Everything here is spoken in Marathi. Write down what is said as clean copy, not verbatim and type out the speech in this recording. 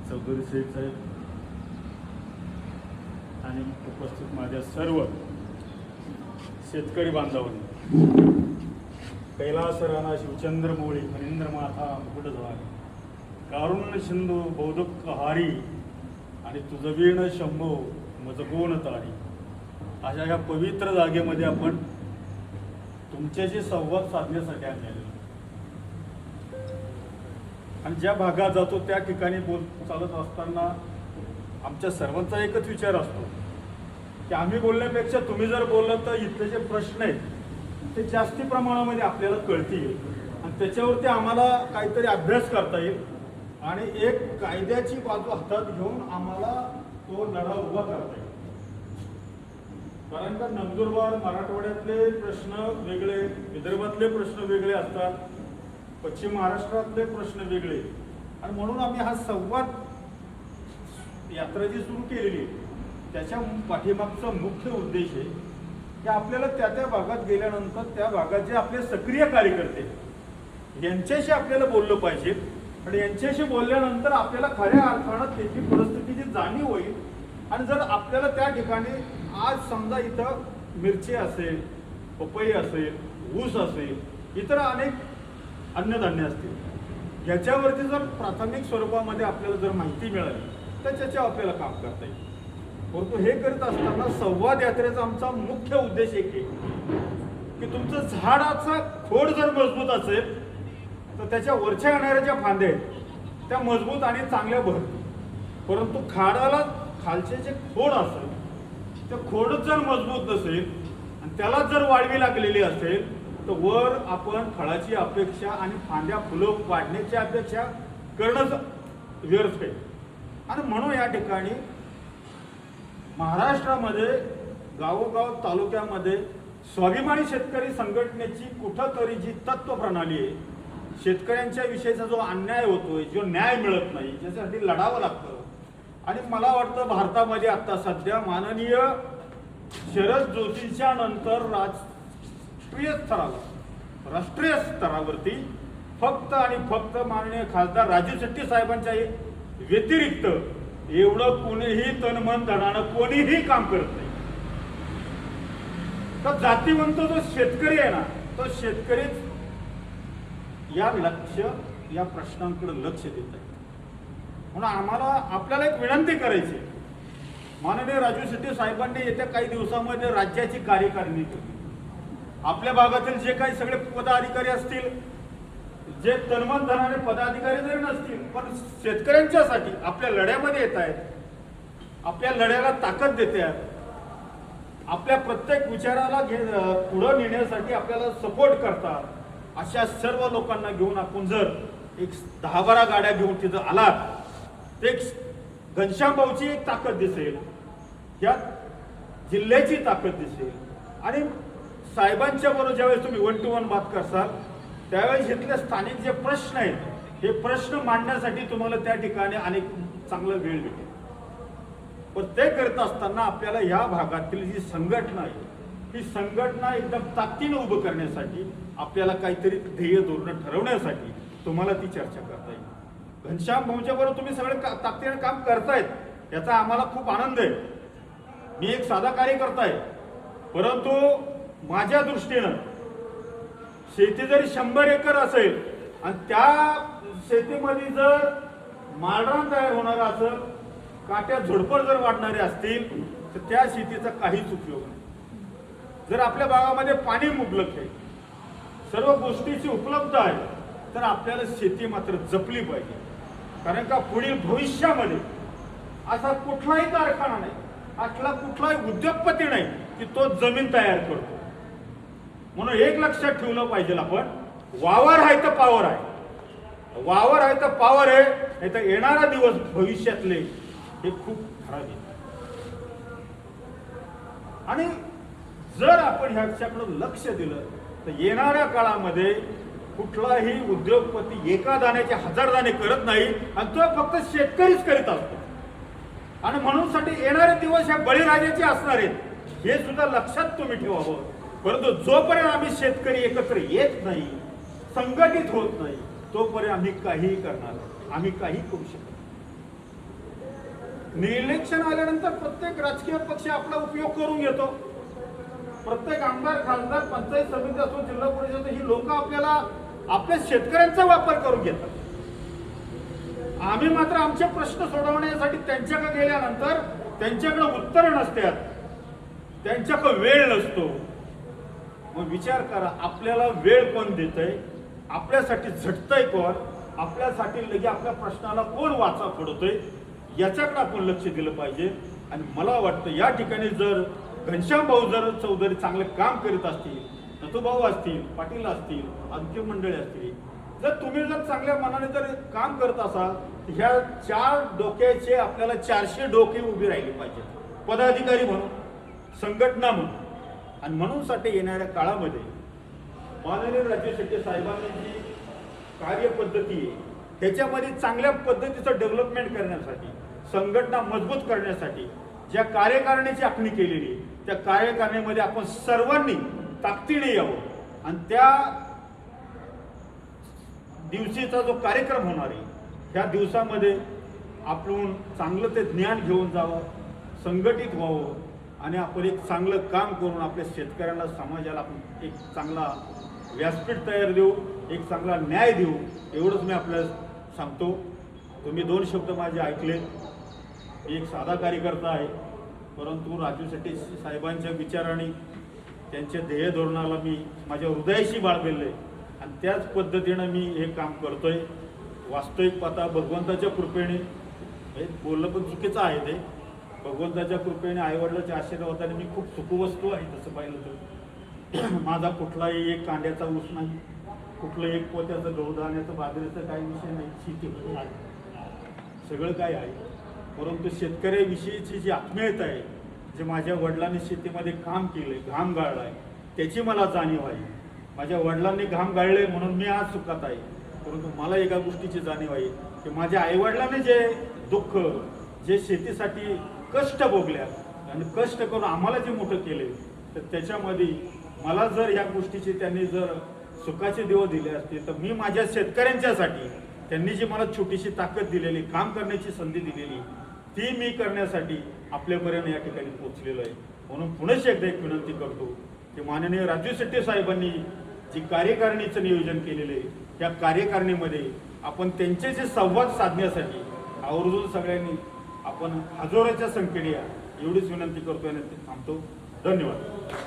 चौधरी शेठ साहेब आणि उपस्थित माझ्या सर्व शेतकरी बांधवांनी, कैलास राणा शिवचंद्र मोळी फणींद्र माथा मुकुटध्वज कारुण्य सिंधू बौद्धक हारी आणि तुझवीण शंभो मजगोन तारी अशा या पवित्र जागेमध्ये आपण तुमच्याशी संवाद साधण्यासाठी आलेलो आणि ज्या भागात जातो त्या ठिकाणी चालत असताना आमच्या सर्वांचा एकच विचार असतो की आम्ही बोलण्यापेक्षा तुम्ही जर बोललं तर इथले जे प्रश्न आहेत ते जास्ती प्रमाणामध्ये आपल्याला कळतील आणि त्याच्यावरती आम्हाला काहीतरी अभ्यास करता येईल आणि एक कायद्याची बाजू हातात घेऊन आम्हाला तो लढा उभा करता येईल. कारण का नंदुरबार मराठवाड्यातले प्रश्न वेगळे, विदर्भातले प्रश्न वेगळे असतात, पश्चिम महाराष्ट्रातले प्रश्न वेगळे आणि म्हणून आम्ही हा संवाद यात्रा जी सुरू केलेली आहे त्याच्या पाठीमागचा मुख्य उद्देश आहे की आपल्याला त्या त्या भागात गेल्यानंतर त्या भागात जे आपले सक्रिय कार्यकर्ते यांच्याशी आपल्याला बोललं पाहिजे आणि यांच्याशी बोलल्यानंतर आपल्याला खऱ्या अर्थानं त्याची परिस्थितीची जाणीव होईल. आणि जर आपल्याला त्या ठिकाणी आज समजा इथं मिरची असेल, पपई असेल, ऊस असेल, इतर अनेक अन्नधान्य असतील, याच्यावरती जर प्राथमिक स्वरूपामध्ये आपल्याला जर माहिती मिळाली तर त्याच्यावर आपल्याला काम करता येईल. परंतु हे करत असताना संवाद यात्रेचा आमचा मुख्य उद्देश एक आहे की तुमचं झाडाचा खोड जर मजबूत असेल तर त्याच्या वरच्या येणाऱ्या ज्या फांद्या आहेत त्या मजबूत आणि चांगल्या भरतील. परंतु खाडाला खालचे जे खोड असेल ते खोडच जर मजबूत नसेल आणि त्याला जर वाढवी लागलेली असेल तर वर आपण फळाची अपेक्षा आणि फांद्या फुलं वाढण्याची अपेक्षा करणंच व्यर्थ आहे. आणि म्हणून या ठिकाणी महाराष्ट्रामध्ये गावोगाव तालुक्यामध्ये स्वाभिमानी शेतकरी संघटनेची कुठंतरी जी तत्व प्रणाली आहे, शेतकऱ्यांच्या विषयीचा जो अन्याय होतोय, जो न्याय मिळत नाही, ज्याच्यासाठी लढावं लागतं. आणि मला वाटतं भारतामध्ये आता सध्या माननीय शरद जोशींच्या नंतर राष्ट्रीय स्तरावरती फक्त आणि फक्त माननीय खासदार राजू शेट्टी साहेबांच्या व्यतिरिक्त एवढं कोणीही तनमन धनानं कोणीही काम करत नाही. तर जातीवंत जो शेतकरी आहे ना, तो शेतकरीच या प्रश्नांकडे लक्ष देत आहे. म्हणून आम्हाला आपल्याला एक विनंती करायची, माननीय राजू शेट्टी साहेबांनी येत्या काही दिवसामध्ये राज्याची कार्यकारिणी केली. आपल्या भागातील जे काही सगळे पदाधिकारी असतील, जे तनमन धनाने पदाधिकारी जरी नसतील पण शेतकऱ्यांच्यासाठी आपल्या लढ्यामध्ये येत आहेत, आपल्या लढ्याला ताकद देते आहेत, आपल्या प्रत्येक विचाराला पुढं नेण्यासाठी आपल्याला सपोर्ट करतात, अशा सर्व लोकांना घेऊन आपण जर एक 10-12 गाड्या घेऊन तिथं आलात तर एक घनश्याम भाऊची एक ताकद दिसेल, या जिल्ह्याची ताकद दिसेल. आणि साहेबांच्या बरोबर ज्यावेळेस तुम्ही 1 to 1 बात करसाल त्यावेळेस इथले स्थानिक जे प्रश्न आहेत हे प्रश्न मांडण्यासाठी तुम्हाला त्या ठिकाणी अनेक चांगला वेळ भेटेल. पण ते करत असताना आपल्याला या भागातील जी संघटना आहे ही संघटना एकदम ताकदीनं उभं करण्यासाठी आपल्याला काहीतरी ध्येय धोरण ठरवण्यासाठी तुम्हाला ती चर्चा करता येईल. घनश्याम भाऊच्या बरोबर तुम्ही सगळे ताकदीने काम करतायत याचा आम्हाला खूप आनंद आहे. मी एक साधा कार्यकर्ता आहे, परंतु माझ्या दृष्टीनं शेती जरी 100 एकर असेल आणि त्या शेतीमध्ये जर माळरान तयार होणार असेल, काट्या झोडपड जर वाढणारे असतील तर त्या शेतीचा काहीच उपयोग नाही. जर आपल्या भागामध्ये पाणी मुबलक आहे, सर्व गोष्टीची उपलब्ध आहे, तर आपल्याला शेती मात्र जपली पाहिजे. कारण का पुढील भविष्यामध्ये असा कुठलाही कारखाना नाही, असला कुठलाही उद्योगपती नाही की तो जमीन तयार करतो. म्हणून एक लक्षात ठेवलं पाहिजे आपण, वावर आहे तर पावर आहे, वावर आहे तर पावर आहे, नाही तर येणारा दिवस भविष्यातले हे खूप खराब आहे. आणि जर आपण ह्याच्याकडे लक्ष दिलं तर येणाऱ्या काळामध्ये कुठलाही उद्योगपती एका दाण्याचे 1000 दाणे करत नाही आणि तो फक्त शेतकरीच करीत असतो. आणि म्हणून साठी येणारे दिवस ह्या बळीराजाचे असणार आहेत हे सुद्धा लक्षात तुम्ही ठेवावं. परंतु जोपर्यंत आम्ही शेतकरी एकत्र येत नाही, संघटित होत नाही, तोपर्यंत आम्ही काहीही करणार, आम्ही काही करू शकत. इलेक्शन आल्यानंतर प्रत्येक राजकीय पक्ष आपला उपयोग करून घेतो. प्रत्येक आमदार, खासदार, पंचायत समिती असो, जिल्हा परिषद, ही लोक आपल्याला आपल्या शेतकऱ्यांचा वापर करून घेतात. आम्ही मात्र आमचे प्रश्न सोडवण्यासाठी त्यांच्याकडे गेल्यानंतर त्यांच्याकडे उत्तर नसतात, त्यांच्याकडे वेळ नसतो. मग विचार करा, आपल्याला वेळ कोण देतंय, आपल्यासाठी झटतंय कोण, आपल्यासाठी लगे आपल्या प्रश्नाला कोण वाचा फोडतोय, याच्याकडे आपण लक्ष दिलं पाहिजे. आणि मला वाटतं या ठिकाणी जर घनश्याम भाऊ जर चौधरी चांगलं काम करीत असतील, नथुभाऊ असतील, पाटील असतील, अंतिम मंडळी असतील, जर तुम्ही जर चांगल्या मनाने जर काम करत असाल, ह्या 4 डोक्याचे आपल्याला 400 डोके उभी राहिली पाहिजे, पदाधिकारी म्हणून, संघटना म्हणून. आणि म्हणून साठी येणाऱ्या काळामध्ये माननीय राजू शेट्टी साहेबांनी जी कार्यपद्धती आहे त्याच्यामध्ये चांगल्या पद्धतीचं डेव्हलपमेंट करण्यासाठी, संघटना मजबूत करण्यासाठी ज्या कार्यकारिणीची आखणी केलेली, त्या कार्यकारिणीमध्ये आपण सर्वांनी ताकदीने यावं आणि त्या दिवशीचा जो कार्यक्रम होणार आहे त्या दिवसामध्ये आपण चांगलं ते ज्ञान घेऊन जावं, संघटित व्हावं आणि आपण एक चांगलं काम करून आपल्या शेतकऱ्यांना, समाजाला आपण एक चांगला व्यासपीठ तयार देऊ, एक चांगला न्याय देऊ, एवढंच मी आपल्याला सांगतो. तुम्ही 2 शब्द माझे ऐकले. मी एक साधा कार्यकर्ता आहे, परंतु राजू शेट्टी साहेबांच्या विचाराने, त्यांच्या ध्येय धोरणाला मी माझ्या हृदयाशी बाळगलेलं आहे आणि त्याच पद्धतीनं मी हे काम करतोय. वास्तविक पाहता भगवंताच्या कृपेने, हे बोलणं पण चुकीचं आहे, ते भगवंताच्या कृपेने, आईवडिलाच्या आशीर्वादाने मी खूप सुखवस्तू आहे. तसं पाहिलं तर माझा कुठलाही एक कांद्याचा ऊस नाही, कुठलं एक पोत्याचं गहू धान्याचं, बाजरीचं काही विषय नाही. शेतीमध्ये आहे, सगळं काय आहे. परंतु शेतकऱ्याविषयीची जी आत्मीयता आहे, जे माझ्या वडिलांनी शेतीमध्ये काम केलंय, घाम गाळलाय, त्याची मला जाणीव आहे. माझ्या वडिलांनी घाम गाळले म्हणून मी आज सुखात आहे. परंतु मला एका गोष्टीची जाणीव आहे की माझ्या आईवडिलांनी जे दुःख, जे शेतीसाठी कष्ट भोगल्या आणि कष्ट करून आम्हाला जे मोठं केले, तर त्याच्यामध्ये मला जर या गोष्टीची त्यांनी जर सुखाचे दिवस दिले असते, तर मी माझ्या शेतकऱ्यांच्यासाठी त्यांनी जी मला छोटीशी ताकद दिलेली, काम करण्याची संधी दिलेली, ती मी करण्यासाठी आपल्यापर्यंत या ठिकाणी पोहोचलेलो आहे. म्हणून पुन्हा एकदा एक विनंती करतो की माननीय राजू शेट्टी साहेबांनी जी कार्यकारिणीचं नियोजन केलेलं आहे, त्या कार्यकारिणीमध्ये आपण त्यांचे जे संवाद साधण्यासाठी आवर्जून सगळ्यांनी आपण हजारोच्या संख्येने या, एवढीच विनंती करतोय आणि थांबतो. धन्यवाद.